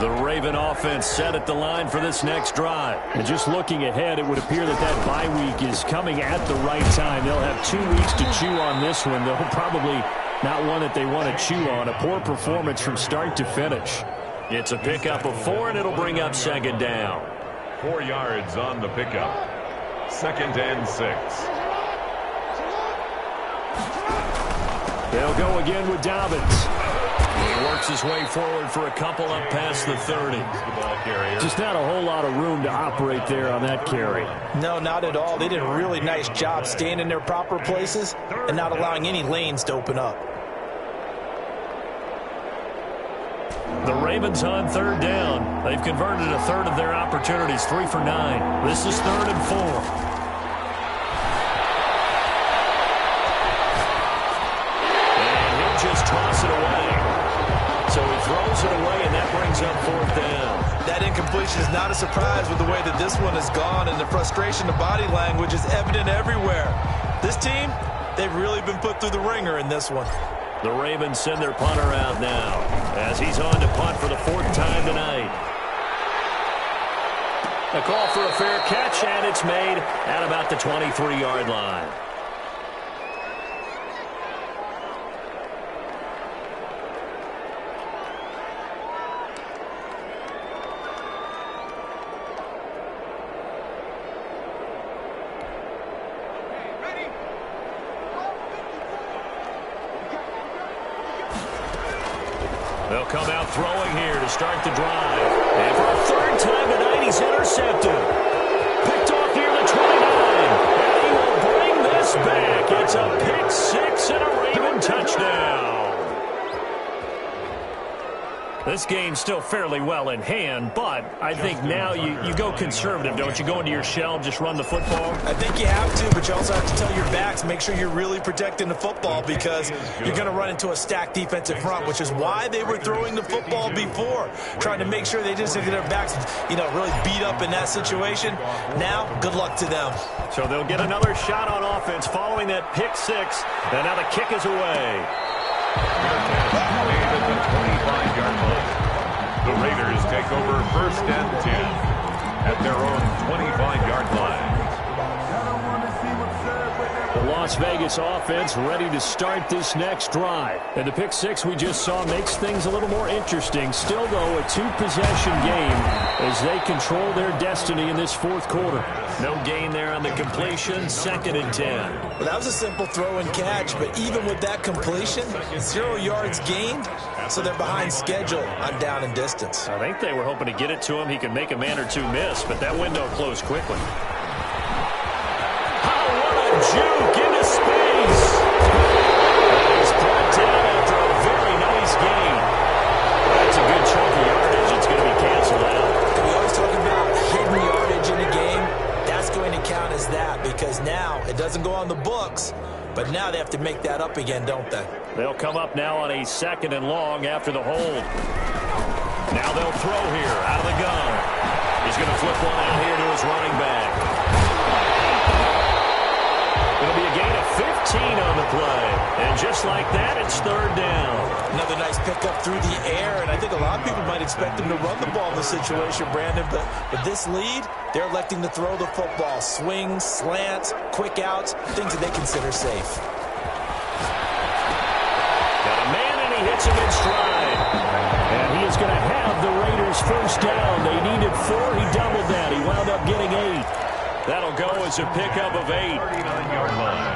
The Raven offense set at the line for this next drive. And just looking ahead, it would appear that that bye week is coming at the right time. They'll have 2 weeks to chew on this one. They'll probably not one that they want to chew on. A poor performance from start to finish. It's a pickup of 4, and it'll bring up second down. 4 yards on the pickup. Second and 6. They'll go again with Dobbins. He works his way forward for a couple up past the 30. Just not a whole lot of room to operate there on that carry. No, not at all. They did a really nice job staying in their proper places and not allowing any lanes to open up. The Ravens on third down. They've converted a third of their opportunities, 3 for 9. This is 3rd and 4. And he'll just toss it away. So he throws it away, and that brings up 4th down. That incompletion is not a surprise with the way that this one has gone, and the frustration of body language is evident everywhere. This team, they've really been put through the ringer in this one. The Ravens send their punter out now as he's on to punt for the 4th time tonight. A call for a fair catch, and it's made at about the 23-yard line. They'll come out throwing here to start the drive. And for a third time tonight, he's intercepted. Picked off near the 29. And he will bring this back. It's a pick six and a Raven touchdown. This game's still fairly well in hand, but I think now you go conservative, don't you? Go into your shell, just run the football? I think you have to, but you also have to tell your backs, make sure you're really protecting the football because you're going to run into a stacked defensive front, which is why they were throwing the football before, trying to make sure they just get their backs, really beat up in that situation. Now, good luck to them. So they'll get another shot on offense following that pick six, and now the kick is away. Made at the 25-yard line. The Raiders take over first and 10 at their own 25-yard line. The Las Vegas offense ready to start this next drive. And the pick six we just saw makes things a little more interesting. Still, though, a two-possession game as they control their destiny in this fourth quarter. No gain there on the completion, 2nd and 10. Well, that was a simple throw and catch, but even with that completion, 0 yards gained, so they're behind schedule on down and distance. I think they were hoping to get it to him. He could make a man or two miss, but that window closed quickly. Juke into space. He's brought down after a very nice gain. That's a good chunk of yardage. It's going to be canceled out. We always talk about hidden yardage in a game. That's going to count as that because now it doesn't go on the books, but now they have to make that up again, don't they? They'll come up now on a 2nd and long after the hold. Now they'll throw here out of the gun. He's going to flip one out here to his running back. It'll be a gain of 15 on the play. And just like that, it's 3rd down. Another nice pickup through the air, and I think a lot of people might expect them to run the ball in this situation, Brandon, but with this lead, they're electing to throw the football. Swings, slants, quick outs, things that they consider safe. Got a man, and he hits him in stride. And he is going to have the Raiders first down. They needed 4. He doubled that. He wound up getting 8. That'll go as a pickup of 8. 39-yard line.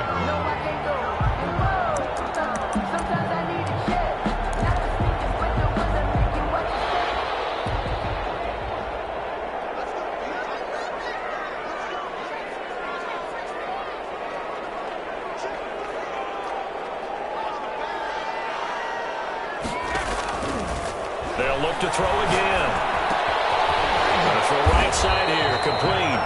They'll look to throw again. Going to throw right side here, complete.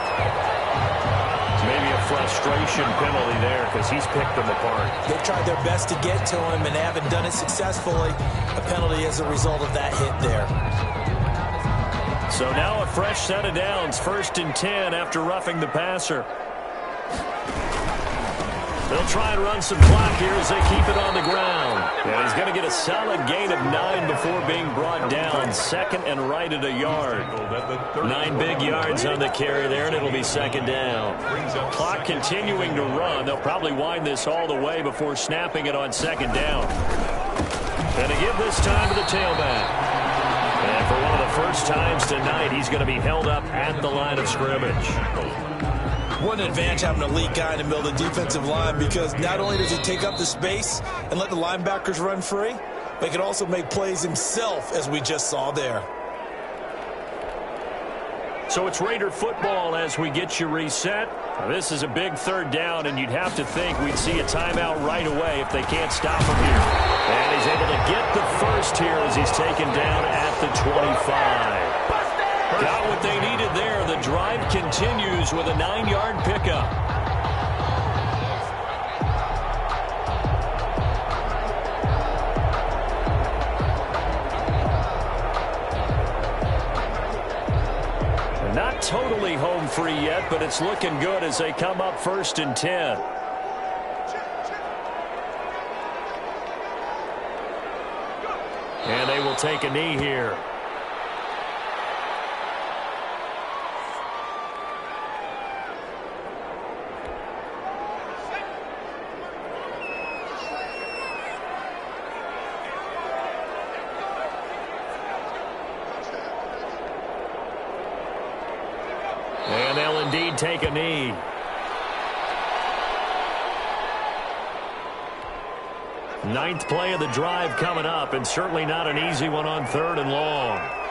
Maybe a frustration penalty there because he's picked them apart. They've tried their best to get to him and haven't done it successfully. A penalty as a result of that hit there. So now a fresh set of downs, 1st and 10 after roughing the passer. They'll try and run some clock here as they keep it on the ground. And he's going to get a solid gain of 9 before being brought down. 2nd and right at a yard. 9 big yards on the carry there, and it'll be 2nd down. Clock continuing to run. They'll probably wind this all the way before snapping it on 2nd down. And to give this time to the tailback. And for one of the first times tonight, he's going to be held up at the line of scrimmage. What an advantage having an elite guy in the middle of the defensive line because not only does he take up the space and let the linebackers run free, but he can also make plays himself, as we just saw there. So it's Raider football as we get you reset. This is a big 3rd down, and you'd have to think we'd see a timeout right away if they can't stop him here. And he's able to get the first here as he's taken down at the 25. Got what they needed there. The drive continues with a 9-yard pickup. Not totally home free yet, but it's looking good as they come up 1st and 10. And they will take a knee here. And they'll indeed take a knee. Ninth play of the drive coming up, and certainly not an easy one on 3rd and long.